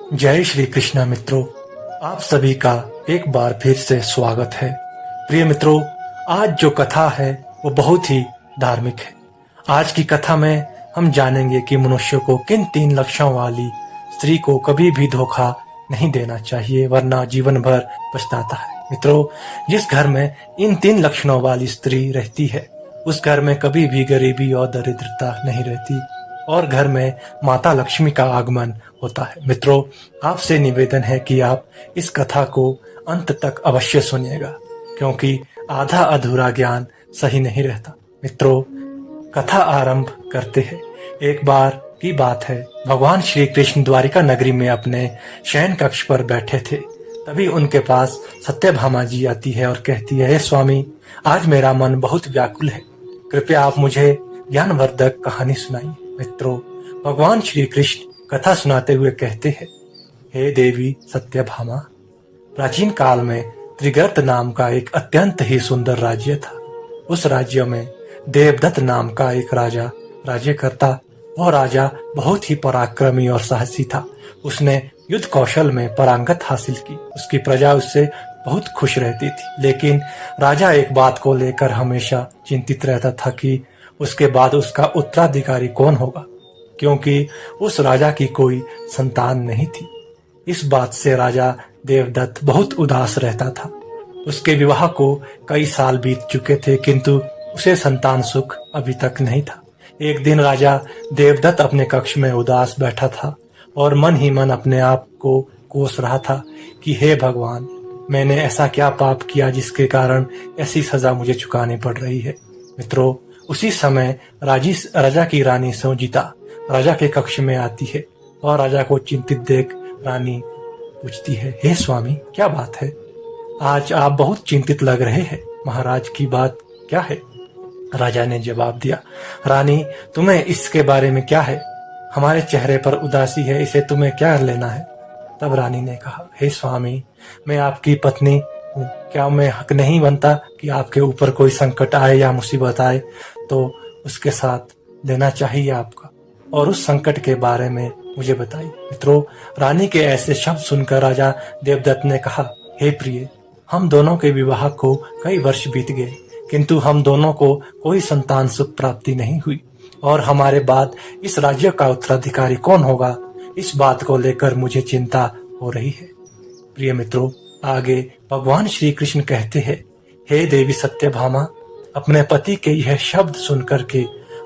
जय श्री कृष्णा मित्रों, आप सभी का एक बार फिर से स्वागत है। प्रिय मित्रों, आज जो कथा है वो बहुत ही धार्मिक है। आज की कथा में हम जानेंगे कि मनुष्य को किन 3 लक्षणों वाली स्त्री को कभी भी धोखा नहीं देना चाहिए, वरना जीवन भर पछताता है। मित्रों, जिस घर में इन 3 लक्षणों वाली स्त्री रहती है उस घर में कभी भी गरीबी और दरिद्रता नहीं रहती और घर में माता लक्ष्मी का आगमन होता है। मित्रों, आपसे निवेदन है कि आप इस कथा को अंत तक अवश्य सुनिएगा, क्योंकि आधा अधूरा ज्ञान सही नहीं रहता। मित्रों, कथा आरंभ करते हैं। एक बार की बात है, भगवान श्री कृष्ण द्वारिका नगरी में अपने शयन कक्ष पर बैठे थे। तभी उनके पास सत्यभामा जी आती है और कहती है, हे स्वामी, आज मेरा मन बहुत व्याकुल है, कृपया आप मुझे ज्ञानवर्धक कहानी सुनाइए। मित्रों, भगवान श्री कृष्ण कथा सुनाते हुए कहते हैं, हे देवी सत्यभामा, प्राचीन काल में त्रिगर्त नाम का एक अत्यंत ही सुंदर राज्य था। उस राज्य में देवदत्त नाम का एक राजा राज्य करता। वह राजा बहुत ही पराक्रमी और साहसी था। उसने युद्ध कौशल में पारंगत हासिल की। उसकी प्रजा उससे बहुत खुश रहती थी। लेकिन राजा एक बात को लेकर हमेशा चिंतित रहता था कि उसके बाद उसका उत्तराधिकारी कौन होगा, क्योंकि उस राजा की कोई संतान नहीं थी। इस बात से राजा देवदत्त बहुत उदास रहता था। उसके विवाह को कई साल बीत चुके थे, किंतु उसे संतान सुख अभी तक नहीं था। एक दिन राजा देवदत्त अपने कक्ष में उदास बैठा था और मन ही मन अपने आप को कोस रहा था कि हे भगवान, मैंने ऐसा क्या पाप किया जिसके कारण ऐसी सजा मुझे चुकानी पड़ रही है। मित्रों, उसी समय राजा की रानी संजीता राजा के कक्ष में आती है और राजा को चिंतित देख रानी पूछती है, हे स्वामी, क्या बात है? आज आप बहुत चिंतित लग रहे हैं। महाराज, की बात क्या है? राजा ने जवाब दिया, रानी, तुम्हें इसके बारे में क्या है? हमारे चेहरे पर उदासी है, इसे तुम्हें क्या लेना है? तब रानी ने कहा, हे स्वामी, मैं आपकी पत्नी हूँ। क्या मैं हक नहीं बनता कि आपके ऊपर कोई संकट आए या मुसीबत आए तो उसके साथ लेना चाहिए आपका, और उस संकट के बारे में मुझे बताइए। मित्रों, रानी के ऐसे शब्द सुनकर राजा देवदत्त ने कहा, हे प्रिय, हम दोनों के विवाह को कई वर्ष बीत गए, किंतु हम दोनों को कोई संतान सुख प्राप्ति नहीं हुई, और हमारे बाद इस राज्य का उत्तराधिकारी कौन होगा, इस बात को लेकर मुझे चिंता हो रही है। प्रिय मित्रों, आगे भगवान श्री कृष्ण कहते हैं, हे देवी सत्यभामा, अपने पति के यह शब्द सुनकर के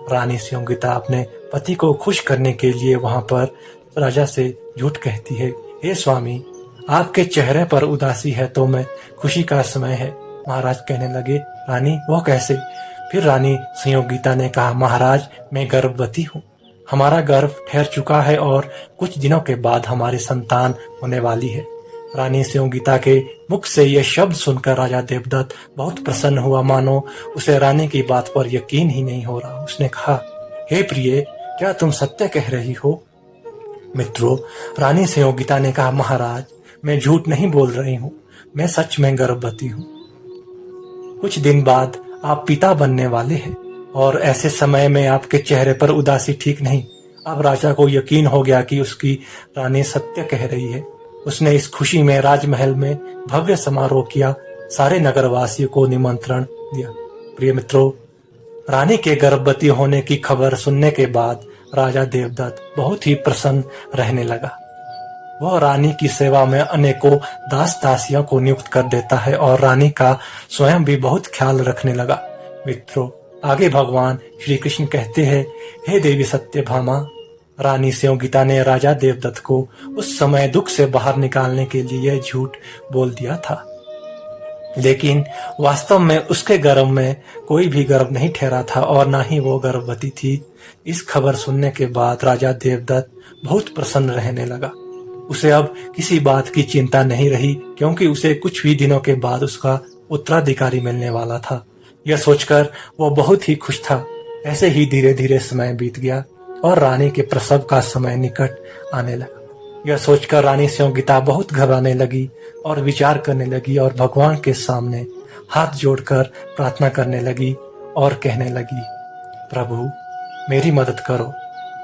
रानी संगीता अपने पति को खुश करने के लिए वहां पर राजा से झूठ कहती है, हे स्वामी, आपके चेहरे पर उदासी है तो मैं खुशी का समय है। महाराज कहने लगे, रानी, वो कैसे? फिर रानी संयोगिता ने कहा, महाराज, मैं गर्भवती हूँ। हमारा गर्भ ठहर चुका है और कुछ दिनों के बाद हमारी संतान होने वाली है। रानी संयोगिता के मुख से यह शब्द सुनकर राजा देवदत्त बहुत प्रसन्न हुआ, मानो उसे रानी की बात पर यकीन ही नहीं हो रहा। उसने कहा, हे प्रिय, क्या तुम सत्य कह रही हो? मित्रों, रानी संयोगिता ने कहा, महाराज, मैं झूठ नहीं बोल रही हूँ, मैं सच में गर्भवती हूँ। कुछ दिन बाद आप पिता बनने वाले हैं और ऐसे समय में आपके चेहरे पर उदासी ठीक नहीं। अब राजा को यकीन हो गया कि उसकी रानी सत्य कह रही है। उसने इस खुशी में राजमहल में भव्य समारोह किया, सारे नगरवासियों को निमंत्रण दिया। प्रिय मित्रों, रानी के गर्भवती होने की खबर सुनने के बाद राजा देवदत्त बहुत ही प्रसन्न रहने लगा। वह रानी की सेवा में अनेकों दास दासियों को नियुक्त कर देता है और रानी का स्वयं भी बहुत ख्याल रखने लगा। मित्रों, आगे भगवान श्री कृष्ण कहते हैं, हे देवी सत्यभामा, रानी संयोगिता ने राजा देवदत्त को उस समय दुख से बाहर निकालने के लिए यह झूठ बोल दिया था, लेकिन वास्तव में उसके गर्भ में कोई भी गर्भ नहीं ठहरा था और ना ही वो गर्भवती थी। इस खबर सुनने के बाद राजा देवदत्त बहुत प्रसन्न रहने लगा। उसे अब किसी बात की चिंता नहीं रही, क्योंकि उसे कुछ ही दिनों के बाद उसका उत्तराधिकारी मिलने वाला था। यह सोचकर वो बहुत ही खुश था। ऐसे ही धीरे धीरे समय बीत गया और रानी के प्रसव का समय निकट आने लगा। यह सोचकर रानी संयोगिता बहुत घबराने लगी और विचार करने लगी और भगवान के सामने हाथ जोड़कर प्रार्थना करने लगी और कहने लगी, प्रभु, मेरी मदद करो,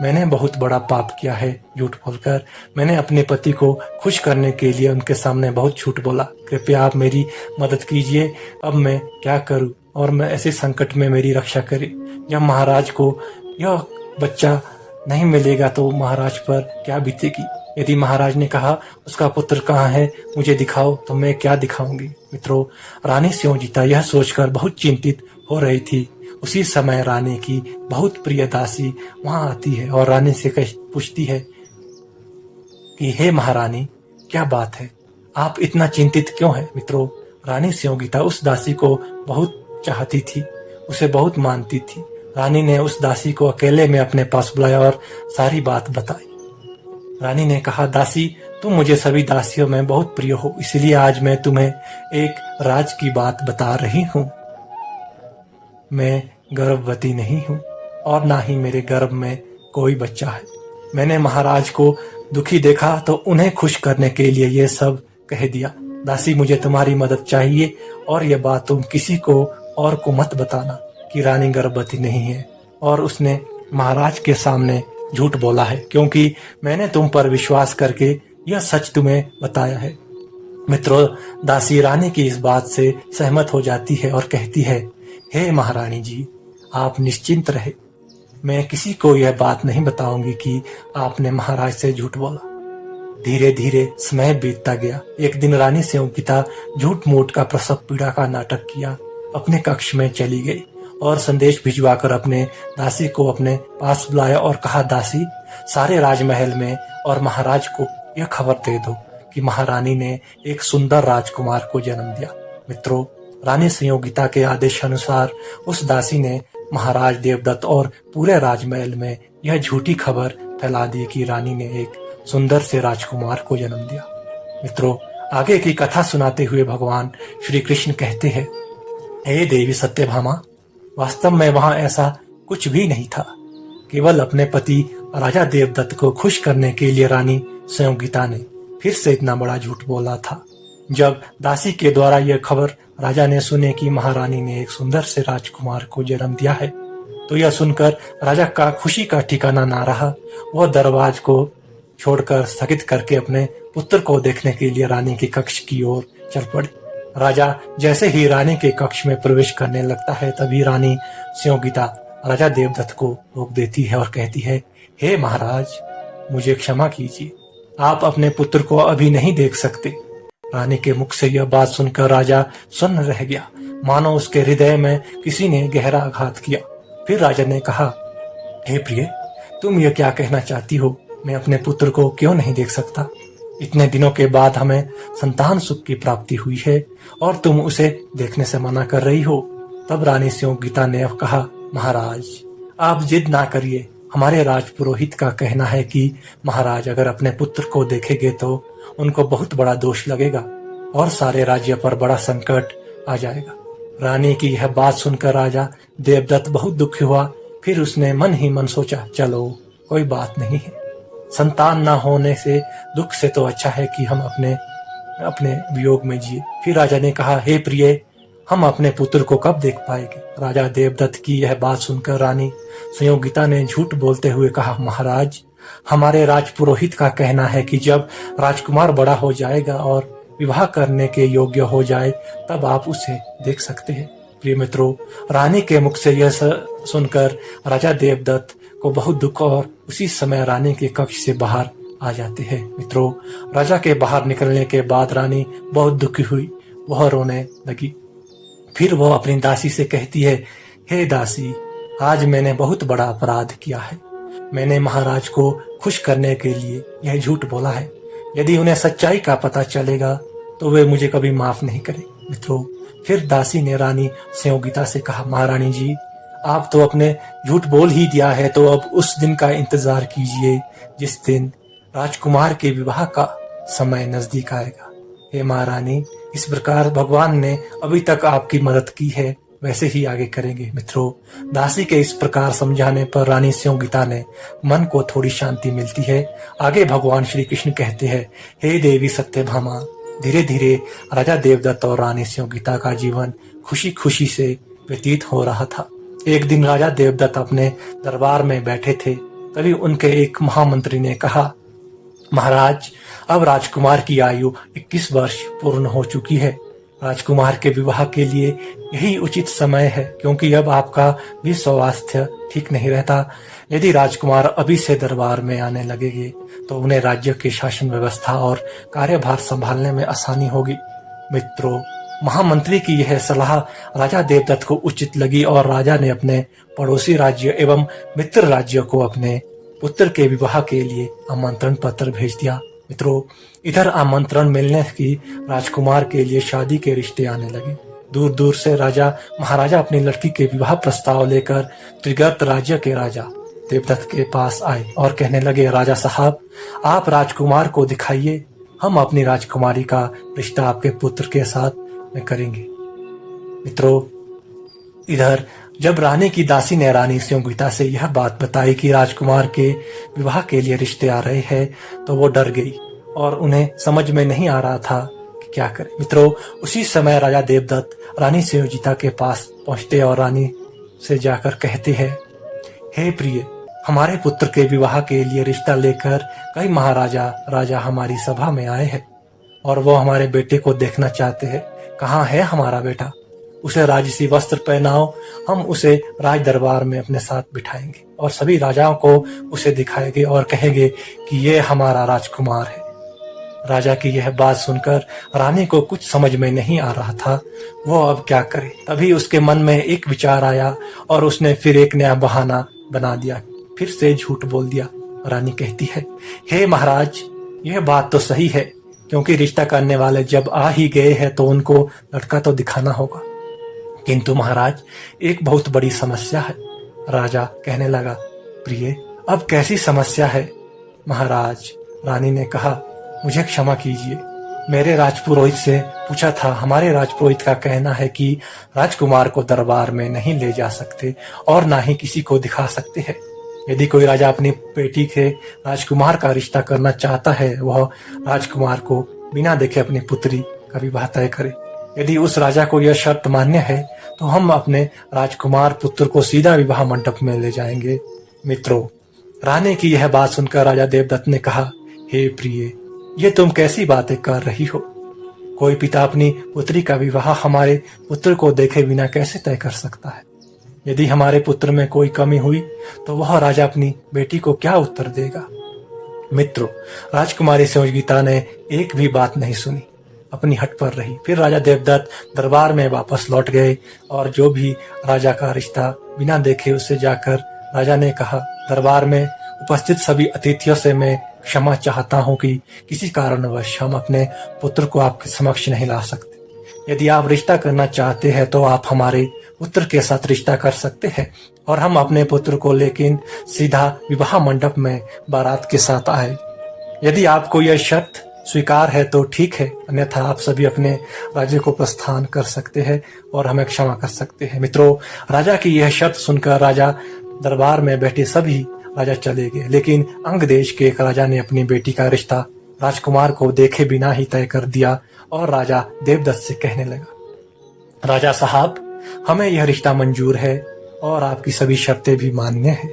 मैंने बहुत बड़ा पाप किया है झूठ बोलकर। मैंने अपने पति को खुश करने के लिए उनके सामने बहुत झूठ बोला। कृपया आप मेरी मदद कीजिए। अब मैं क्या करूं और मैं ऐसे संकट में मेरी रक्षा करें। जब महाराज को यह बच्चा नहीं मिलेगा तो महाराज पर क्या बीतेगी। यदि महाराज ने कहा उसका पुत्र कहाँ है, मुझे दिखाओ, तो मैं क्या दिखाऊंगी। मित्रों, रानी स्योंजीता यह सोचकर बहुत चिंतित हो रही थी। उसी समय रानी की बहुत प्रिय दासी वहां आती है और रानी से पूछती है कि हे महारानी, क्या बात है, आप इतना चिंतित क्यों है। मित्रों, रानी स्योंजीता उस दासी को बहुत चाहती थी, उसे बहुत मानती थी। रानी ने उस दासी को अकेले में अपने पास बुलाया और सारी बात बताई। रानी ने कहा, दासी, तुम मुझे सभी दासियों में बहुत प्रिय हो, इसलिए आज मैं तुम्हें एक राज की बात बता रही हूँ। मैं गर्भवती नहीं हूँ और ना ही मेरे गर्भ में कोई बच्चा है। मैंने महाराज को दुखी देखा तो उन्हें खुश करने के लिए ये सब कह दिया। दासी, मुझे तुम्हारी मदद चाहिए और यह बात तुम किसी को और को मत बताना कि रानी गर्भवती नहीं है और उसने महाराज के सामने झूठ बोला है, क्योंकि मैंने तुम पर विश्वास करके यह सच तुम्हें बताया है। मित्रों, दासी रानी की इस बात से सहमत हो जाती है और कहती है, हे महारानी जी, आप निश्चिंत रहे, मैं किसी को यह बात नहीं बताऊंगी कि आपने महाराज से झूठ बोला। धीरे धीरे समय बीतता गया। एक दिन रानी स्योंजीता झूठ मूठ का प्रसव पीड़ा का नाटक किया, अपने कक्ष में चली गई और संदेश भिजवाकर अपने दासी को अपने पास बुलाया और कहा, दासी, सारे राजमहल में और महाराज को यह खबर दे दो कि महारानी ने एक सुंदर राजकुमार को जन्म दिया। मित्रों, रानी स्योंजीता के आदेश अनुसार उस दासी ने महाराज देवदत्त और पूरे राजमहल में यह झूठी खबर फैला दी कि रानी ने एक सुंदर से राजकुमार को जन्म दिया। मित्रों, आगे की कथा सुनाते हुए भगवान श्री कृष्ण कहते हैं, हे देवी सत्यभामा, वास्तव में वहां ऐसा कुछ भी नहीं था। केवल अपने पति राजा देवदत्त को खुश करने के लिए रानी स्योंजीता ने फिर से इतना बड़ा झूठ बोला था। जब दासी के द्वारा यह खबर राजा ने सुने कि महारानी ने एक सुंदर से राजकुमार को जन्म दिया है, तो यह सुनकर राजा का खुशी का ठिकाना ना रहा। वह दरबार को छोड़कर स्थगित करके अपने पुत्र को देखने के लिए रानी के कक्ष की ओर चल पड़े। राजा जैसे ही रानी के कक्ष में प्रवेश करने लगता है, तभी रानी स्योंजीता राजा देवदत्त को रोक देती है और कहती है, हे महाराज, मुझे क्षमा कीजिए, आप अपने पुत्र को अभी नहीं देख सकते। रानी के मुख से यह बात सुनकर राजा सुन्न रह गया, मानो उसके हृदय में किसी ने गहरा आघात किया। फिर राजा ने कहा, हे प्रिय, तुम यह क्या कहना चाहती हो, मैं अपने पुत्र को क्यों नहीं देख सकता। इतने दिनों के बाद हमें संतान सुख की प्राप्ति हुई है और तुम उसे देखने से मना कर रही हो। तब रानी स्योंजीता ने कहा, महाराज, आप जिद ना करिए, हमारे राजपुरोहित का कहना है कि महाराज अगर अपने पुत्र को देखेंगे तो उनको बहुत बड़ा दोष लगेगा और सारे राज्य पर बड़ा संकट आ जाएगा। रानी की यह बात सुनकर राजा देवदत्त बहुत दुखी हुआ। फिर उसने मन ही मन सोचा, चलो कोई बात नहीं है, संतान ना होने से दुख से तो अच्छा है कि हम अपने वियोग में जिए। फिर राजा ने कहा, हे प्रिय, हम अपने पुत्र को कब देख पाएंगे। राजा देवदत्त की यह बात सुनकर रानी स्योंजीता ने झूठ बोलते हुए कहा, महाराज, हमारे राजपुरोहित का कहना है कि जब राजकुमार बड़ा हो जाएगा और विवाह करने के योग्य हो जाए तब आप उसे देख सकते हैं। प्रिय मित्रों, रानी के मुख से यह सुनकर राजा देवदत्त को बहुत दुख और उसी समय रानी के कक्ष से बाहर आ जाते हैं। मित्रों, राजा के बाहर निकलने के बाद रानी बहुत दुखी हुई, वह रोने लगी। फिर वह अपनी दासी से कहती है, हे दासी, आज मैंने बहुत बड़ा अपराध किया है। मैंने महाराज को खुश करने के लिए यह झूठ बोला है। यदि उन्हें सच्चाई का पता चलेगा तो वे मुझे कभी माफ नहीं करेंगे। मित्रों, फिर दासी ने रानी स्योंजीता से कहा, महारानी जी, आप तो अपने झूठ बोल ही दिया है, तो अब उस दिन का इंतजार कीजिए जिस दिन राजकुमार के विवाह का समय नजदीक आएगा। हे महारानी, इस प्रकार भगवान ने अभी तक आपकी मदद की है, वैसे ही आगे करेंगे। मित्रों, दासी के इस प्रकार समझाने पर रानी स्योंजीता ने मन को थोड़ी शांति मिलती है। आगे भगवान श्री कृष्ण कहते हैं, हे देवी सत्यभामा, धीरे धीरे राजा देवदत्त और रानी स्योंजीता का जीवन खुशी खुशी से व्यतीत हो रहा था। एक दिन राजा देवदत्त अपने दरबार में बैठे थे तभी उनके एक महामंत्री ने कहा, महाराज, अब राजकुमार की आयु 21 वर्ष पूर्ण हो चुकी है। राजकुमार के विवाह के लिए यही उचित समय है, क्योंकि अब आपका भी स्वास्थ्य ठीक नहीं रहता। यदि राजकुमार अभी से दरबार में आने लगेंगे तो उन्हें राज्य की शासन व्यवस्था और कार्यभार संभालने में आसानी होगी। मित्रों, महामंत्री की यह सलाह राजा देवदत्त को उचित लगी और राजा ने अपने पड़ोसी राज्य एवं मित्र राज्यों को अपने पुत्र के विवाह के लिए आमंत्रण पत्र भेज दिया। मित्रों, इधर आमंत्रण मिलने की राजकुमार के लिए शादी के रिश्ते आने लगे। दूर दूर से राजा महाराजा अपनी लड़की के विवाह प्रस्ताव लेकर त्रिगर्त राज्य के राजा देवदत्त के पास आए और कहने लगे, राजा साहब, आप राजकुमार को दिखाइए, हम अपनी राजकुमारी का रिश्ता आपके पुत्र के साथ में करेंगे। मित्रों, इधर जब रानी की दासी ने रानी संयोगिता से यह बात बताई कि राजकुमार के विवाह के लिए रिश्ते आ रहे हैं, तो वो डर गई और उन्हें समझ में नहीं आ रहा था कि क्या करें। मित्रों, उसी समय राजा देवदत्त रानी संयोगिता के पास पहुंचते और रानी से जाकर कहते हैं, हे प्रिय, हमारे पुत्र के विवाह के लिए रिश्ता लेकर कई महाराजा राजा हमारी सभा में आए हैं और वो हमारे बेटे को देखना चाहते हैं। कहाँ है हमारा बेटा? उसे राजसी वस्त्र पहनाओ, हम उसे राज दरबार में अपने साथ बिठाएंगे और सभी राजाओं को उसे दिखाएंगे और कहेंगे कि ये हमारा राजकुमार है। राजा की यह बात सुनकर रानी को कुछ समझ में नहीं आ रहा था, वो अब क्या करे। तभी उसके मन में एक विचार आया और उसने फिर एक नया बहाना बना दिया, फिर से झूठ बोल दिया। रानी कहती है, हे महाराज, यह बात तो सही है, क्योंकि रिश्ता करने वाले जब आ ही गए हैं तो उनको लड़का तो दिखाना होगा, किंतु महाराज, एक बहुत बड़ी समस्या है। राजा कहने लगा, प्रिय, अब कैसी समस्या है? महाराज, रानी ने कहा, मुझे क्षमा कीजिए, मेरे राजपुरोहित से पूछा था। हमारे राजपुरोहित का कहना है कि राजकुमार को दरबार में नहीं ले जा सकते और ना ही किसी को दिखा सकते हैं। यदि कोई राजा अपनी बेटी के राजकुमार का रिश्ता करना चाहता है, वह राजकुमार को बिना देखे अपनी पुत्री का विवाह तय करे। यदि उस राजा को यह शर्त मान्य है तो हम अपने राजकुमार पुत्र को सीधा विवाह मंडप में ले जाएंगे। मित्रों, रानी की यह बात सुनकर राजा देवदत्त ने कहा, हे प्रिय, ये तुम कैसी बातें कर रही हो? कोई पिता अपनी पुत्री का विवाह हमारे पुत्र को देखे बिना कैसे तय कर सकता है? यदि हमारे पुत्र में कोई कमी हुई तो वह राजा अपनी बेटी को क्या उत्तर देगा? मित्रों, राजकुमारी संयोगिता ने एक भी बात नहीं सुनी, अपनी हट पर रही। फिर राजा देवदत्त दरबार में वापस लौट गए और जो भी राजा का रिश्ता बिना देखे उससे जाकर राजा ने कहा, दरबार में उपस्थित सभी अतिथियों से मैं क्षमा चाहता हूँ कि किसी कारणवश हम अपने पुत्र को आपके समक्ष नहीं ला सकते। यदि आप रिश्ता करना चाहते हैं तो आप हमारे पुत्र के साथ रिश्ता कर सकते हैं और हम अपने पुत्र को लेकिन सीधा विवाह मंडप में बारात के साथ आए। यदि आपको यह शर्त स्वीकार है तो ठीक है, अन्यथा आप सभी अपने राज्य को प्रस्थान कर सकते हैं और हमें क्षमा कर सकते हैं। मित्रों, राजा की यह शर्त सुनकर राजा दरबार में बैठे सभी राजा चले गए, लेकिन अंग देश के एक राजा ने अपनी बेटी का रिश्ता राजकुमार को देखे बिना ही तय कर दिया और राजा देवदत्त से कहने लगा, राजा साहब, हमें यह रिश्ता मंजूर है और आपकी सभी शर्तें भी मान्य है।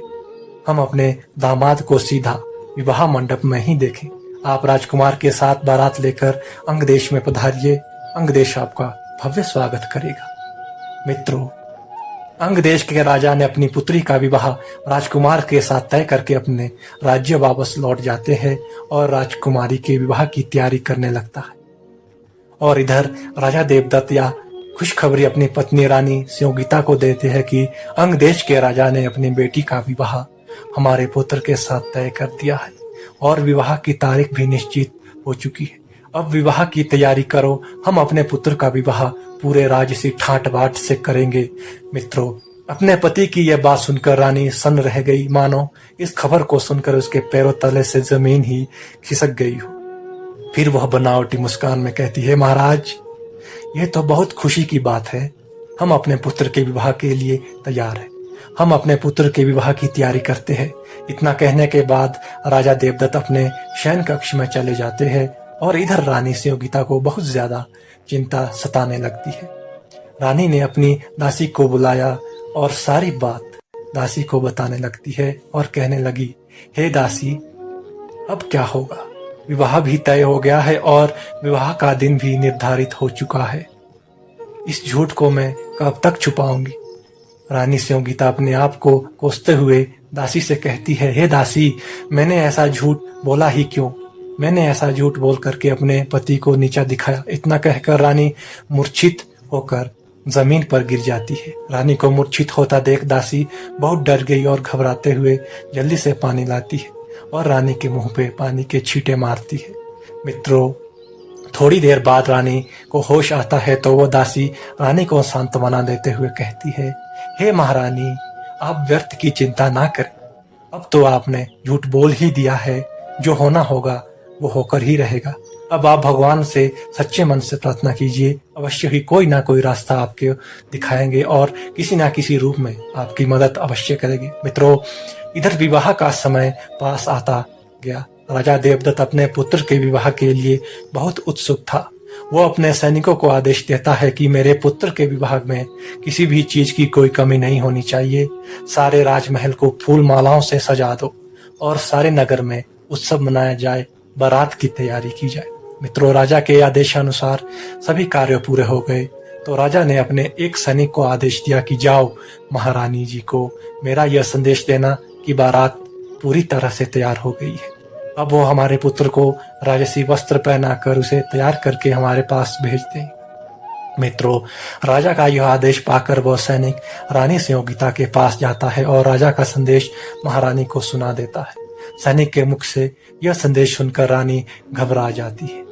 हम अपने दामाद को सीधा विवाह मंडप में ही देखें। आप राजकुमार के साथ बारात लेकर अंग देश में पधारिए, अंग देश आपका भव्य स्वागत करेगा। मित्रों, अंग देश के राजा ने अपनी पुत्री का विवाह राजकुमार के साथ तय करके अपने राज्य वापस लौट जाते हैं और राजकुमारी के विवाह की तैयारी करने लगता है। और इधर राजा देवदत्त या खुशखबरी अपनी पत्नी रानी संयोगिता को देते हैं कि अंग देश के राजा ने अपनी बेटी का विवाह हमारे पुत्र के साथ तय कर दिया है और विवाह की तारीख भी निश्चित हो चुकी है। अब विवाह की तैयारी करो, हम अपने पुत्र का विवाह पूरे राजसी ठाट बाट से करेंगे। मित्रों, अपने पति की यह बात सुनकर रानी सन्न रह गई, मानो इस खबर को सुनकर उसके पैरों तले से जमीन ही खिसक गई हो। फिर वह बनावटी मुस्कान में कहती है, महाराज, यह तो बहुत खुशी की बात है, हम अपने पुत्र के विवाह के लिए तैयार हैं। हम अपने पुत्र के विवाह की तैयारी करते हैं। इतना कहने के बाद राजा देवदत्त अपने शयन कक्ष में चले जाते हैं और इधर रानी संयोगिता को बहुत ज्यादा चिंता सताने लगती है। रानी ने अपनी दासी को बुलाया और सारी बात दासी को बताने लगती है और कहने लगी, हे दासी, अब क्या होगा? विवाह भी तय हो गया है और विवाह का दिन भी निर्धारित हो चुका है। इस झूठ को मैं कब तक छुपाऊंगी? रानी संयोगिता अपने आप को कोसते हुए दासी से कहती है, हे दासी, मैंने ऐसा झूठ बोला ही क्यों? मैंने ऐसा झूठ बोल करके अपने पति को नीचा दिखाया। इतना कहकर रानी मूर्छित होकर जमीन पर गिर जाती है। रानी को मूर्छित होता देख दासी बहुत डर गई और घबराते हुए जल्दी से पानी लाती है और रानी के मुंह पे पानी के छींटे मारती है। मित्रों, थोड़ी देर बाद रानी को होश आता है तो वो दासी रानी को सांत्वना देते हुए कहती है, हे महारानी, आप व्यर्थ की चिंता ना करें। अब तो आपने झूठ बोल ही दिया है, जो होना होगा वो होकर ही रहेगा। अब आप भगवान से सच्चे मन से प्रार्थना कीजिए, अवश्य ही कोई ना कोई रास्ता आपके दिखाएंगे और किसी ना किसी रूप में आपकी मदद अवश्य करेंगे। मित्रों, इधर विवाह का समय पास आता गया। राजा देवदत्त अपने पुत्र के विवाह के लिए बहुत उत्सुक था। वो अपने सैनिकों को आदेश देता है कि मेरे पुत्र के विवाह में किसी भी चीज की कोई कमी नहीं होनी चाहिए। सारे राजमहल को फूल मालाओं से सजा दो और सारे नगर में उत्सव मनाया जाए, बारात की तैयारी की जाए। मित्रों, राजा के आदेशानुसार सभी कार्य पूरे हो गए तो राजा ने अपने एक सैनिक को आदेश दिया कि जाओ महारानी जी को मेरा यह संदेश देना कि बारात पूरी तरह से तैयार हो गई है। अब वो हमारे पुत्र को राजसी वस्त्र पहनाकर उसे तैयार करके हमारे पास भेज दें। मित्रों, राजा का यह आदेश पाकर वह सैनिक रानी संयोगिता के पास जाता है और राजा का संदेश महारानी को सुना देता है। सैनिक के मुख से यह संदेश सुनकर रानी घबरा जाती है।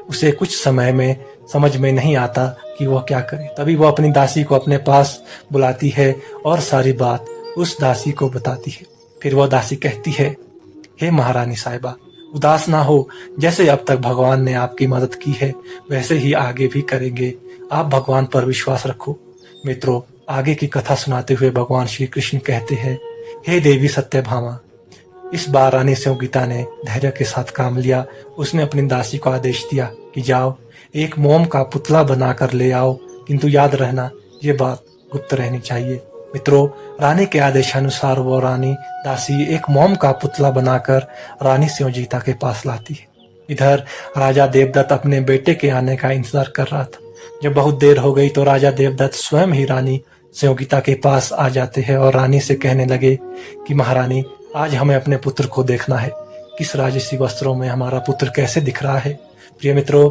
उसे कुछ समय में समझ में नहीं आता कि वह क्या करे। तभी वह अपनी दासी को अपने पास बुलाती है और सारी बात उस दासी को बताती है। फिर वह दासी कहती है, हे महारानी साहिबा, उदास ना हो। जैसे अब तक भगवान ने आपकी मदद की है वैसे ही आगे भी करेंगे। आप भगवान पर विश्वास रखो। मित्रों, आगे की कथा सुनाते हुए भगवान श्री कृष्ण कहते हैं, हे देवी सत्यभामा। इस बार रानी संयोगिता ने धैर्य के साथ काम लिया। उसने अपनी दासी को आदेश दिया कि जाओ एक मोम का पुतला बनाकर ले आओ, किंतु याद रहना ये बात गुप्त रहनी चाहिए। मित्रों, रानी के आदेशानुसार वो रानी दासी एक मोम का पुतला बनाकर रानी संयोगिता के पास लाती है। इधर राजा देवदत्त अपने बेटे के आने का इंतजार कर रहा था। जब बहुत देर हो गई तो राजा देवदत्त स्वयं ही रानी संयोगिता के पास आ जाते हैं और रानी से कहने लगे कि महारानी, आज हमें अपने पुत्र को देखना है। किस राजसी वस्त्रों में हमारा पुत्र कैसे दिख रहा है? प्रिय मित्रों,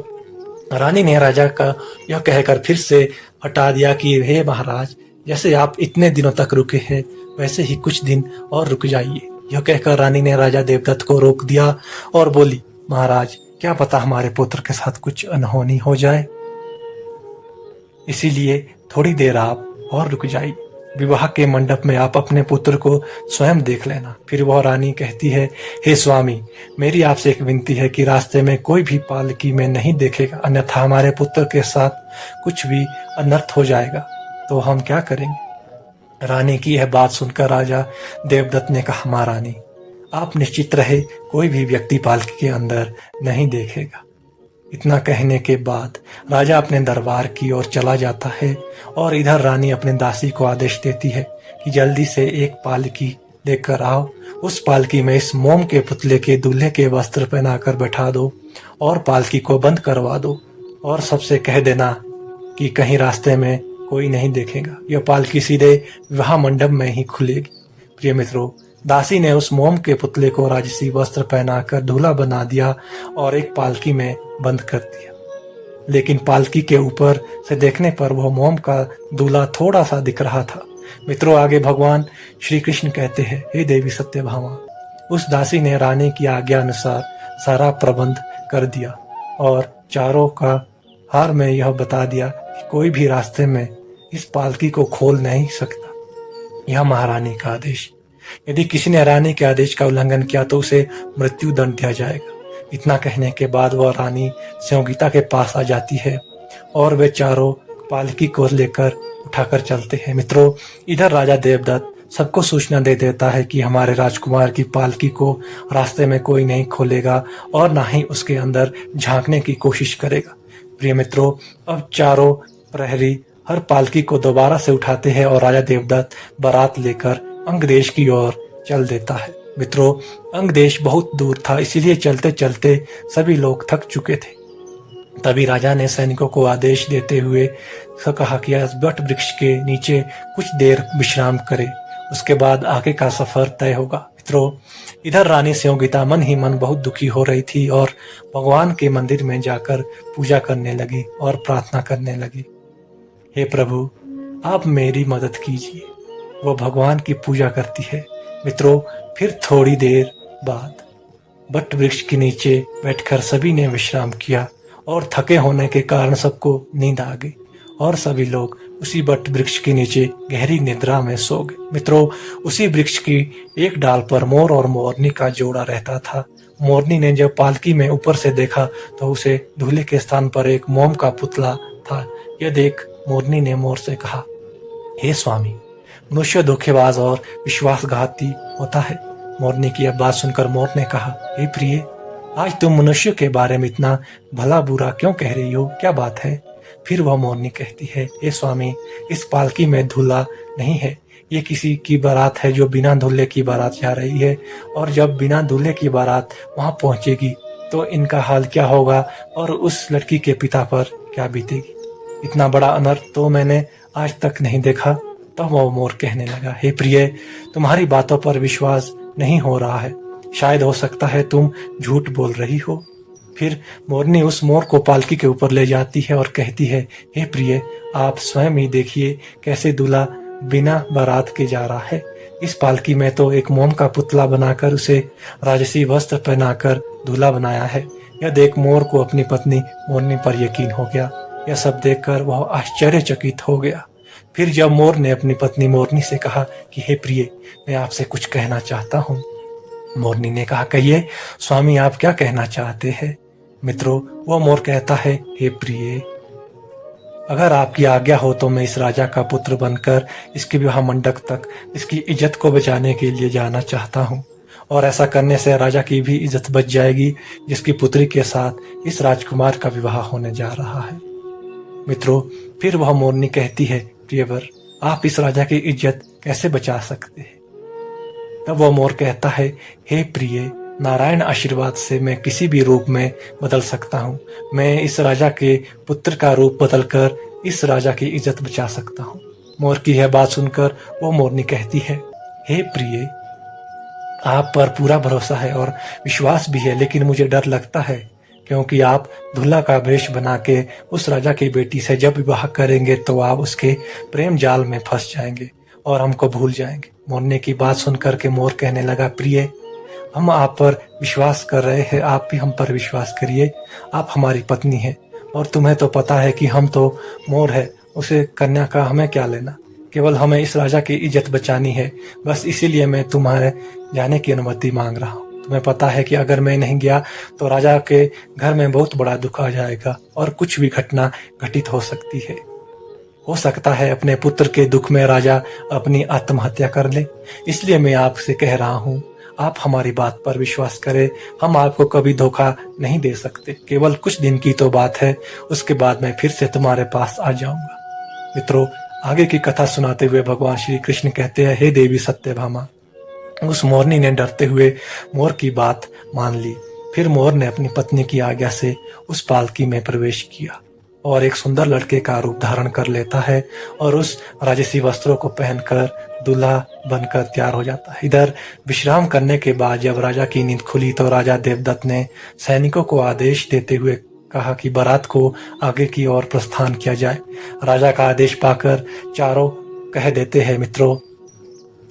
रानी ने राजा का यह कहकर फिर से हटा दिया कि हे महाराज, जैसे आप इतने दिनों तक रुके हैं वैसे ही कुछ दिन और रुक जाइए। यह कहकर रानी ने राजा देवदत्त को रोक दिया और बोली, महाराज, क्या पता हमारे पुत्र के साथ कुछ अनहोनी हो जाए, इसीलिए थोड़ी देर आप और रुक जाइए। विवाह के मंडप में आप अपने पुत्र को स्वयं देख लेना। फिर वह रानी कहती है, हे स्वामी, मेरी आपसे एक विनती है कि रास्ते में कोई भी पालकी में नहीं देखेगा, अन्यथा हमारे पुत्र के साथ कुछ भी अनर्थ हो जाएगा तो हम क्या करेंगे? रानी की यह बात सुनकर राजा देवदत्त ने कहा, महारानी, आप निश्चित रहे, कोई भी व्यक्ति पालकी के अंदर नहीं देखेगा। इतना कहने के बाद राजा अपने दरबार की ओर चला जाता है और इधर रानी अपने दासी को आदेश देती है कि जल्दी से एक पालकी लेकर आओ। उस पालकी में इस मोम के पुतले के दूल्हे के वस्त्र पहनाकर बैठा दो और पालकी को बंद करवा दो और सबसे कह देना कि कहीं रास्ते में कोई नहीं देखेगा। यह पालकी सीधे विवाह मंडप में ही खुलेगी। प्रिय मित्रों, दासी ने उस मोम के पुतले को राजसी वस्त्र पहनाकर दूल्हा बना दिया और एक पालकी में बंद कर दिया। लेकिन पालकी के ऊपर से देखने पर वह मोम का दूल्हा थोड़ा सा दिख रहा था। मित्रों, आगे भगवान श्री कृष्ण कहते हैं, हे देवी सत्यभामा, उस दासी ने रानी की आज्ञा अनुसार सारा प्रबंध कर दिया और चारों का हार में यह बता दिया कि कोई भी रास्ते में इस पालकी को खोल नहीं सकता। यह महारानी का आदेश। यदि किसी ने रानी के आदेश का उल्लंघन किया तो उसे मृत्यु दंड दिया जाएगा। इतना कहने के बाद वह रानी संयोगिता के पास आ जाती है और वे चारों पालकी को लेकर उठाकर चलते हैं। मित्रों, इधर राजा देवदत्त सबको सूचना दे देता है कि हमारे राजकुमार की पालकी को रास्ते में कोई नहीं खोलेगा और ना ही उसके अंदर झांकने की कोशिश करेगा। प्रिय मित्रों, अब चारों प्रहरी हर पालकी को दोबारा से उठाते हैं और राजा देवदत्त बारात लेकर अंग देश की ओर चल देता है। मित्रों, अंग देश बहुत दूर था, इसीलिए चलते चलते सभी लोग थक चुके थे। तभी राजा ने सैनिकों को आदेश देते हुए कहा कि आज वट वृक्ष के नीचे कुछ देर विश्राम करे, उसके बाद आगे का सफर तय होगा। मित्रों, इधर रानी संयोगिता मन ही मन बहुत दुखी हो रही थी और भगवान के मंदिर में जाकर पूजा करने लगी और प्रार्थना करने लगी। हे प्रभु, आप मेरी मदद कीजिए। वो भगवान की पूजा करती है। मित्रों, फिर थोड़ी देर बाद वट वृक्ष के नीचे बैठकर सभी ने विश्राम किया और थके होने के कारण सबको नींद आ गई और सभी लोग उसी वट वृक्ष के नीचे गहरी निद्रा में सो गए। मित्रों, उसी वृक्ष की एक डाल पर मोर और मोरनी का जोड़ा रहता था। मोरनी ने जब पालकी में ऊपर से देखा तो उसे दूल्हे के स्थान पर एक मोम का पुतला था। यह देख मोरनी ने मोर से कहा, हे स्वामी, मनुष्य धोखेबाज और विश्वासघाती होता है। मोरनी की यह बात सुनकर मोर ने कहा, हे प्रिय, आज तुम मनुष्य के बारे में इतना भला बुरा क्यों कह रही हो, क्या बात है? फिर वह मोरनी कहती है, हे स्वामी, इस पालकी में दूल्हा नहीं है, ये किसी की बारात है जो बिना दूल्हे की बारात जा रही है, और जब बिना दूल्हे की बारात वहां पहुंचेगी तो इनका हाल क्या होगा और उस लड़की के पिता पर क्या बीतेगी। इतना बड़ा अनर्थ तो मैंने आज तक नहीं देखा। तब वह मोर कहने लगा, हे प्रिय, तुम्हारी बातों पर विश्वास नहीं हो रहा है, शायद हो सकता है तुम झूठ बोल रही हो। फिर मोरनी उस मोर को पालकी के ऊपर ले जाती है और कहती है, हे प्रिय, आप स्वयं ही देखिए कैसे दूल्हा बिना बारात के जा रहा है। इस पालकी में तो एक मोम का पुतला बनाकर उसे राजसी वस्त्र पहनाकर दूल्हा बनाया है। यह देख मोर को अपनी पत्नी मोरनी पर यकीन हो गया। यह सब देखकर वह आश्चर्यचकित हो गया। फिर जब मोर ने अपनी पत्नी मोरनी से कहा कि हे प्रिय, मैं आपसे कुछ कहना चाहता हूँ। मोरनी ने कहा, कहिए स्वामी, आप क्या कहना चाहते हैं? मित्रों, वह मोर कहता है, हे प्रिय, अगर आपकी आज्ञा हो तो मैं इस राजा का पुत्र बनकर इसके विवाह मंडप तक इसकी इज्जत को बचाने के लिए जाना चाहता हूँ, और ऐसा करने से राजा की भी इज्जत बच जाएगी जिसकी पुत्री के साथ इस राजकुमार का विवाह होने जा रहा है। मित्रों, फिर वह मोरनी कहती है, प्रियवर, आप इस राजा की इज्जत कैसे बचा सकते हैं? तब वह मोर कहता है, हे प्रिय, नारायण आशीर्वाद से मैं किसी भी रूप में बदल सकता हूँ। मैं इस राजा के पुत्र का रूप बदलकर इस राजा की इज्जत बचा सकता हूँ। मोर की यह बात सुनकर वो मोरनी कहती है, हे प्रिय, आप पर पूरा भरोसा है और विश्वास भी है, लेकिन मुझे डर लगता है क्योंकि आप दूल्हा का वेश बना के उस राजा की बेटी से जब विवाह करेंगे तो आप उसके प्रेम जाल में फंस जाएंगे और हमको भूल जाएंगे। मोरनी की बात सुनकर के मोर कहने लगा, प्रिय, हम आप पर विश्वास कर रहे हैं, आप भी हम पर विश्वास करिए। आप हमारी पत्नी हैं और तुम्हें तो पता है कि हम तो मोर है, उसे कन्या का हमें क्या लेना। केवल हमें इस राजा की इज्जत बचानी है, बस इसीलिए मैं तुम्हारे जाने की अनुमति मांग रहा हूँ। तुम्हें पता है कि अगर मैं नहीं गया तो राजा के घर में बहुत बड़ा दुख आ जाएगा और कुछ भी घटना घटित हो सकती है। हो सकता है अपने पुत्र के दुख में राजा अपनी आत्महत्या कर ले। इसलिए मैं आपसे कह रहा हूँ, आप हमारी बात पर विश्वास करें, हम आपको कभी धोखा नहीं दे सकते। केवल कुछ दिन की तो बात है, उसके बाद मैं फिर से तुम्हारे पास आ जाऊंगा। मित्रों, आगे की कथा सुनाते हुए भगवान श्री कृष्ण कहते हैं, हे देवी सत्यभामा। उस मोरनी ने डरते हुए मोर की बात मान ली। फिर मोर ने अपनी पत्नी की आज्ञा से उस पालकी में प्रवेश किया और एक सुंदर लड़के का रूप धारण कर लेता है और उस राजसी वस्त्रों को पहनकर दूल्हा बनकर तैयार हो जाता है। इधर विश्राम करने के बाद जब राजा की नींद खुली तो राजा देवदत्त ने सैनिकों को आदेश देते हुए कहा कि बारात को आगे की ओर प्रस्थान किया जाए। राजा का आदेश पाकर चारों कह देते हैं। मित्रों,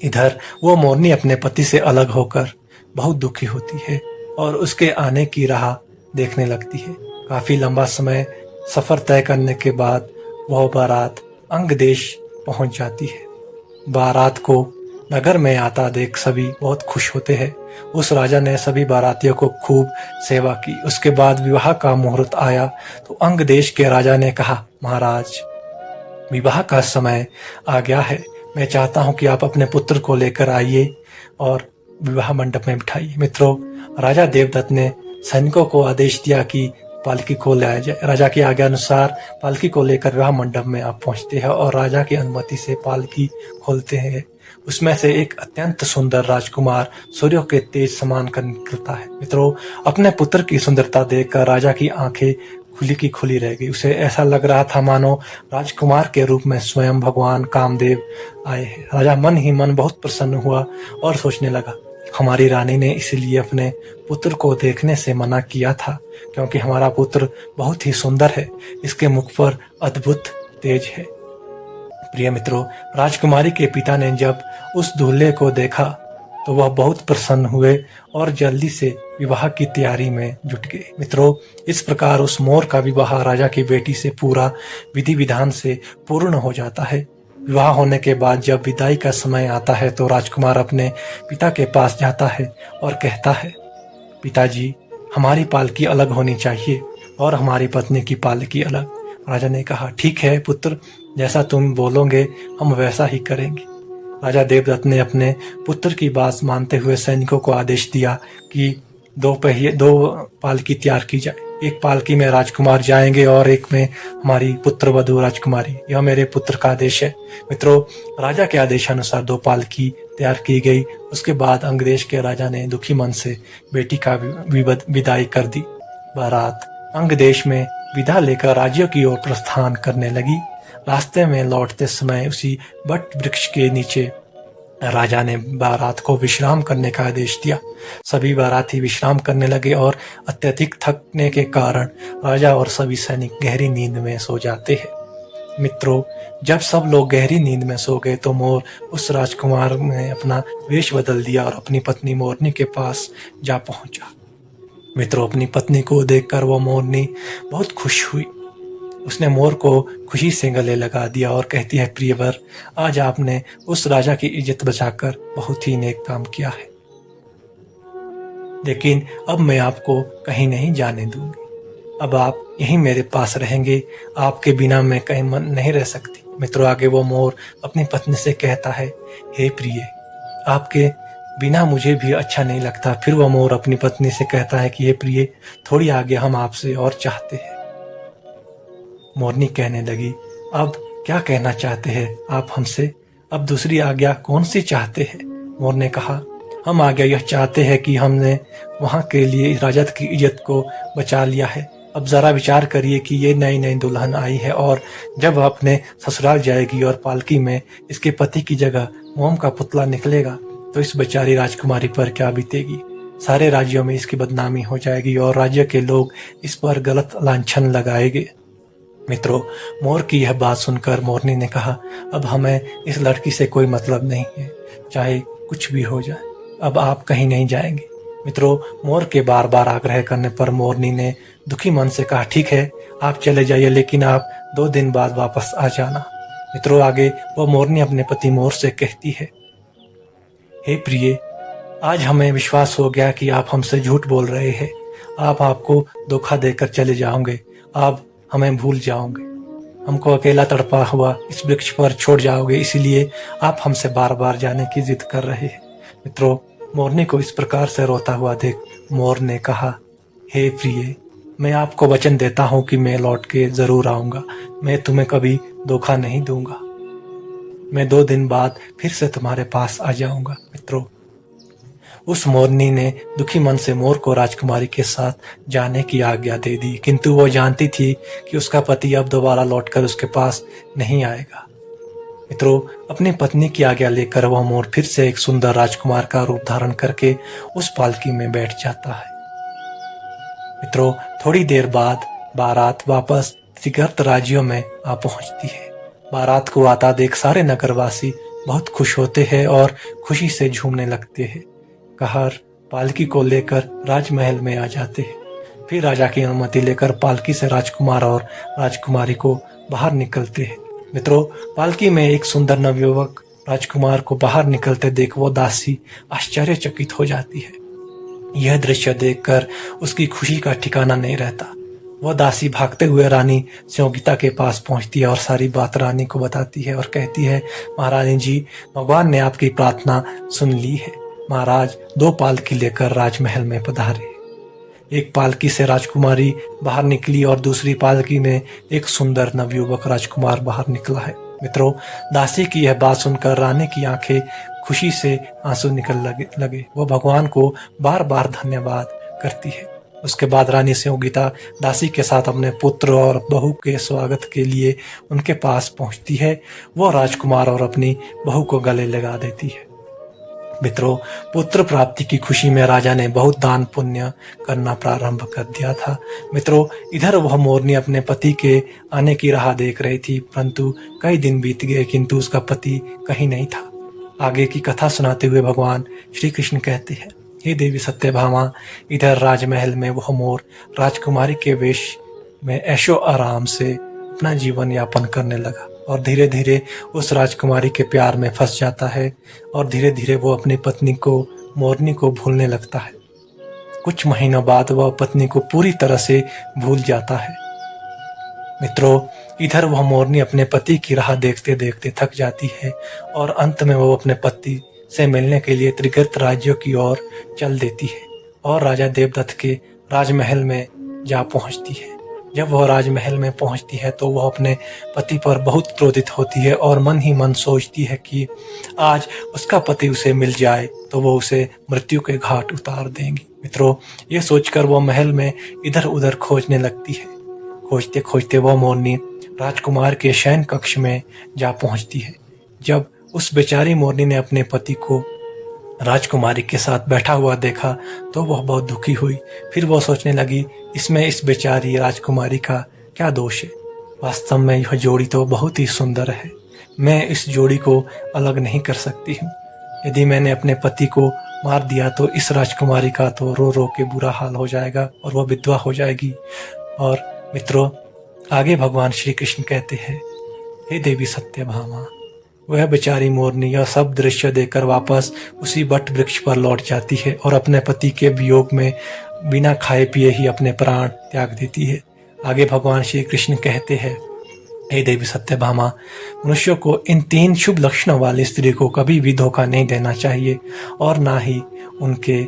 इधर वो मोरनी अपने पति से अलग होकर बहुत दुखी होती है और उसके आने की राह देखने लगती है। काफी लंबा समय सफर तय करने के बाद वह बारात अंग देश पहुंच जाती है। बारात को नगर में आता देख सभी बहुत खुश होते हैं। उस राजा ने सभी बारातियों को खूब सेवा की। उसके बाद विवाह का मुहूर्त आया तो अंग देश के राजा ने कहा, महाराज, विवाह का समय आ गया है। मैं चाहता हूं कि आप अपने पुत्र को लेकर आइए और विवाह मंडप में बिठाइए। मित्रों, राजा देवदत्त ने सैनिकों को आदेश दिया कि पालकी को लाया जाए। राजा की आज्ञा अनुसार पालकी को लेकर विवाह मंडप में आप पहुंचते हैं और राजा की अनुमति से पालकी खोलते हैं। उसमें से एक अत्यंत सुंदर राजकुमार सूर्य के तेज समान कर निकलता है। मित्रों, अपने पुत्र की सुंदरता देखकर राजा की आंखें खुली की खुली रह गई। उसे ऐसा लग रहा था मानो राजकुमार के रूप में स्वयं भगवान कामदेव आए हैं। राजा मन ही मन बहुत प्रसन्न हुआ और सोचने लगा, हमारी रानी ने इसलिए अपने पुत्र को देखने से मना किया था क्योंकि हमारा पुत्र बहुत ही सुंदर है, इसके मुख पर अद्भुत तेज है। प्रिय मित्रों, राजकुमारी के पिता ने जब उस दूल्हे को देखा तो वह बहुत प्रसन्न हुए और जल्दी से विवाह की तैयारी में जुट गए। मित्रों, इस प्रकार उस मोर का विवाह राजा की बेटी से पूरा विधि विधान से पूर्ण हो जाता है। विवाह होने के बाद जब विदाई का समय आता है तो राजकुमार अपने पिता के पास जाता है और कहता है, पिताजी, हमारी पालकी अलग होनी चाहिए और हमारी पत्नी की पालकी अलग। राजा ने कहा, ठीक है पुत्र, जैसा तुम बोलोगे हम वैसा ही करेंगे। राजा देवदत्त ने अपने पुत्र की बात मानते हुए सैनिकों को आदेश दिया कि दो पालकी तैयार की जाए। एक पालकी में राजकुमार जाएंगे और एक में हमारी पुत्र वधू राजकुमारी। यह मेरे पुत्र का आदेश है। मित्रों, राजा के आदेशानुसार 2 पालकी तैयार की गई। उसके बाद अंगदेश के राजा ने दुखी मन से बेटी का विदाई कर दी। बारात अंगदेश में विदा लेकर राज्यों की ओर प्रस्थान करने लगी। रास्ते में लौटते समय उसी बट वृक्ष के नीचे राजा ने बारात को विश्राम करने का आदेश दिया। सभी बाराती विश्राम करने लगे और अत्यधिक थकने के कारण राजा और सभी सैनिक गहरी नींद में सो जाते हैं। मित्रों, जब सब लोग गहरी नींद में सो गए तो मोर उस राजकुमार ने अपना वेश बदल दिया और अपनी पत्नी मोरनी के पास जा पहुंचा। मित्रों, अपनी पत्नी को देखकर वो मोरनी बहुत खुश हुई। उसने मोर को खुशी से गले लगा दिया और कहती है, प्रियवर, आज आपने उस राजा की इज्जत बचाकर बहुत ही नेक काम किया है, लेकिन अब मैं आपको कहीं नहीं जाने दूंगी। अब आप यहीं मेरे पास रहेंगे, आपके बिना मैं कहीं मन नहीं रह सकती। मित्रों, आगे वो मोर अपनी पत्नी से कहता है, हे प्रिय, आपके बिना मुझे भी अच्छा नहीं लगता। फिर वो मोर अपनी पत्नी से कहता है कि हे प्रिय, थोड़ी आगे हम आपसे और चाहते हैं। मोरनी कहने लगी, अब क्या कहना चाहते हैं आप हमसे? अब दूसरी आज्ञा कौन सी चाहते हैं? मोर ने कहा, हम आज्ञा यह चाहते हैं कि हमने वहां के लिए राजत की इज्जत को बचा लिया है। अब जरा विचार करिए कि ये नई नई दुल्हन आई है और जब अपने ससुराल जाएगी और पालकी में इसके पति की जगह मोम का पुतला निकलेगा तो इस बेचारी राजकुमारी पर क्या बीतेगी। सारे राज्यों में इसकी बदनामी हो जाएगी और राज्य के लोग इस पर गलत लांछन लगाएंगे। मित्रों, मोर की यह बात सुनकर मोरनी ने कहा, अब हमें इस लड़की से कोई मतलब नहीं है, चाहे कुछ भी हो जाए, अब आप कहीं नहीं जाएंगे। मित्रों, मोर के बार बार आग्रह करने पर मोरनी ने दुखी मन से कहा, ठीक है, आप चले जाइए, लेकिन आप 2 दिन बाद वापस आ जाना। मित्रों, आगे वो मोरनी अपने पति मोर से कहती है, हे प्रिय, आज हमें विश्वास हो गया कि आप हमसे झूठ बोल रहे हैं। आपको धोखा देकर चले जाओगे, आप हमें भूल जाओगे, हमको अकेला तड़पा हुआ इस वृक्ष पर छोड़ जाओगे, इसीलिए आप हमसे बार बार जाने की जिद कर रहे हैं। मित्रों, मोरनी को इस प्रकार से रोता हुआ देख मोर ने कहा, हे प्रिय, मैं आपको वचन देता हूं कि मैं लौट के जरूर आऊंगा। मैं तुम्हें कभी धोखा नहीं दूंगा। मैं 2 दिन बाद फिर से तुम्हारे पास आ जाऊंगा। मित्रों, उस मोरनी ने दुखी मन से मोर को राजकुमारी के साथ जाने की आज्ञा दे दी, किंतु वो जानती थी कि उसका पति अब दोबारा लौटकर उसके पास नहीं आएगा। मित्रों, अपनी पत्नी की आज्ञा लेकर वह मोर फिर से एक सुंदर राजकुमार का रूप धारण करके उस पालकी में बैठ जाता है। मित्रों, थोड़ी देर बाद बारात वापस त्रिगर्त राज्यों में आ पहुंचती है। बारात को आता देख सारे नगरवासी बहुत खुश होते हैं और खुशी से झूमने लगते हैं। कहर पालकी को लेकर राजमहल में आ जाते हैं। फिर राजा की अनुमति लेकर पालकी से राजकुमार और राजकुमारी को बाहर निकलते हैं। मित्रों, पालकी में एक सुंदर नवयुवक राजकुमार को बाहर निकलते देख वो दासी आश्चर्यचकित हो जाती है। यह दृश्य देखकर उसकी खुशी का ठिकाना नहीं रहता। वह दासी भागते हुए रानी स्योगिता के पास पहुंचती है और सारी बात रानी को बताती है और कहती है, महारानी जी, भगवान ने आपकी प्रार्थना सुन ली है। महाराज 2 पालकी लेकर राजमहल में पधारे। एक पालकी से राजकुमारी बाहर निकली और दूसरी पालकी में एक सुंदर नवयुवक राजकुमार बाहर निकला है। मित्रों, दासी की यह बात सुनकर रानी की आंखें खुशी से आंसू निकल लगे। वो भगवान को बार बार धन्यवाद करती है। उसके बाद रानी संयोगिता दासी के साथ अपने पुत्र और बहू के स्वागत के लिए उनके पास पहुंचती है। वो राजकुमार और अपनी बहू को गले लगा देती है। मित्रों, पुत्र प्राप्ति की खुशी में राजा ने बहुत दान पुण्य करना प्रारंभ कर दिया था। मित्रों, इधर वह मोरनी अपने पति के आने की राह देख रही थी, परंतु कई दिन बीत गए किंतु उसका पति कहीं नहीं था। आगे की कथा सुनाते हुए भगवान श्री कृष्ण कहते हैं, हे देवी सत्यभामा, इधर राजमहल में वह मोर राजकुमारी के वेश में ऐशो आराम से अपना जीवन यापन करने लगा और धीरे धीरे उस राजकुमारी के प्यार में फंस जाता है और धीरे धीरे वो अपनी पत्नी को मोरनी को भूलने लगता है। कुछ महीनों बाद वह पत्नी को पूरी तरह से भूल जाता है। मित्रों, इधर वह मोरनी अपने पति की राह देखते देखते थक जाती है और अंत में वो अपने पति से मिलने के लिए त्रिगर्त राज्यों की ओर चल देती है और राजा देवदत्त के राजमहल में जा पहुंचती है। जब वह राजमहल में पहुंचती है तो वह अपने पति पर बहुत क्रोधित होती है और मन ही मन सोचती है कि आज उसका पति उसे मिल जाए तो वो उसे मृत्यु के घाट उतार देंगी। मित्रों, ये सोचकर वह महल में इधर उधर खोजने लगती है। खोजते खोजते वह मोरनी राजकुमार के शयन कक्ष में जा पहुंचती है। जब उस बेचारी मोरनी ने अपने पति को राजकुमारी के साथ बैठा हुआ देखा तो वह बहुत दुखी हुई। फिर वह सोचने लगी, इसमें इस बेचारी राजकुमारी का क्या दोष है। वास्तव में यह जोड़ी तो बहुत ही सुंदर है। मैं इस जोड़ी को अलग नहीं कर सकती हूँ। यदि मैंने अपने पति को मार दिया तो इस राजकुमारी का तो रो रो के बुरा हाल हो जाएगा और वह विधवा हो जाएगी। और मित्रों, आगे भगवान श्री कृष्ण कहते हैं, हे देवी सत्यभामा, वह बेचारी मोरनी यह सब दृश्य देखकर वापस उसी वट वृक्ष पर लौट जाती है और अपने पति के वियोग में बिना खाए पिए ही अपने प्राण त्याग देती है। आगे भगवान श्री कृष्ण कहते हैं, हे देवी सत्यभामा, मनुष्यों को इन 3 शुभ लक्षणों वाली स्त्री को कभी भी धोखा नहीं देना चाहिए और ना ही उनके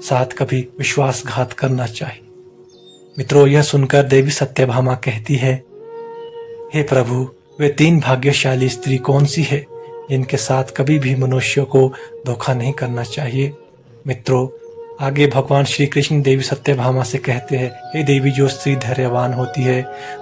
साथ कभी विश्वासघात करना चाहिए। मित्रों, यह सुनकर देवी सत्यभामा कहती है, हे प्रभु, वे 3 भाग्यशाली स्त्री कौन सी है जिनके साथ कभी भी मनुष्य को धोखा नहीं करना चाहिए। मित्रों, आगे भगवान श्री कृष्ण देवी सत्यभामा से कहते हैं, हे देवी, जो स्त्री धैर्यवान होती है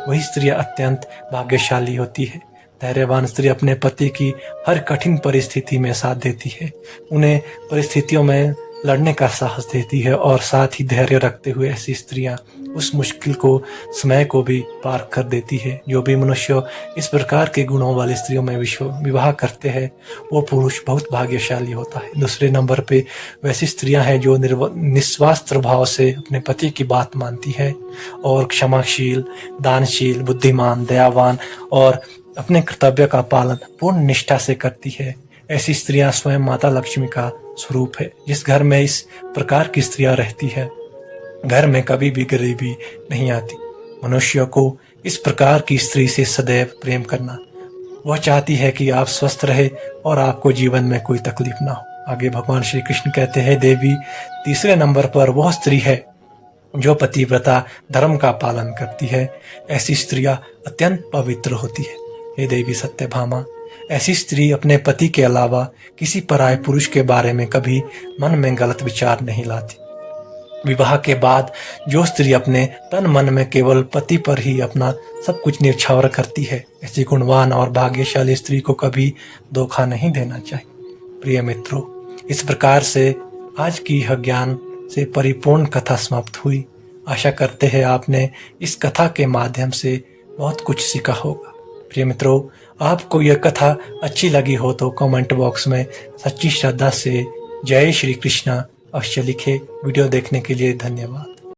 वही स्त्री अत्यंत भाग्यशाली होती है। धैर्यवान स्त्री अपने पति की हर कठिन परिस्थिति में साथ देती है, उन्हें परिस्थितियों में लड़ने का साहस देती है और साथ ही धैर्य रखते हुए ऐसी स्त्रियां उस मुश्किल को समय को भी पार कर देती है। जो भी मनुष्य इस प्रकार के गुणों वाली स्त्रियों में विवाह करते हैं वो पुरुष बहुत भाग्यशाली होता है। दूसरे नंबर पे वैसी स्त्रियां हैं जो निस्वार्थ भाव से अपने पति की बात मानती है और क्षमाशील, दानशील, बुद्धिमान, दयावान और अपने कर्तव्य का पालन पूर्ण निष्ठा से करती है। ऐसी स्त्रियां स्वयं माता लक्ष्मी का स्वरूप है। जिस घर में इस प्रकार की स्त्रियां रहती है, घर में कभी भी गरीबी नहीं आती। मनुष्य को इस प्रकार की स्त्री से सदैव प्रेम करना। वह चाहती है कि आप स्वस्थ रहे और आपको जीवन में कोई तकलीफ ना हो। आगे भगवान श्री कृष्ण कहते हैं, देवी, तीसरे नंबर पर वह स्त्री है जो पतिव्रता धर्म का पालन करती है। ऐसी स्त्रियां अत्यंत पवित्र होती है। हे देवी सत्यभामा, ऐसी स्त्री अपने पति के अलावा किसी पराये पुरुष के बारे में कभी मन में गलत विचार नहीं लाती। विवाह के बाद जो स्त्री अपने तन मन में केवल पति पर ही अपना सब कुछ न्यौछावर करती है, ऐसी गुणवान और भाग्यशाली स्त्री को कभी धोखा नहीं देना चाहिए। प्रिय मित्रों, इस प्रकार से आज की यह ज्ञान से परिपूर्ण कथा समाप्त हुई। आशा करते हैं आपने इस कथा के माध्यम से बहुत कुछ सीखा होगा। प्रिय मित्रों, आपको यह कथा अच्छी लगी हो तो कमेंट बॉक्स में सच्ची श्रद्धा से जय श्री कृष्णा अवश्य लिखे। वीडियो देखने के लिए धन्यवाद।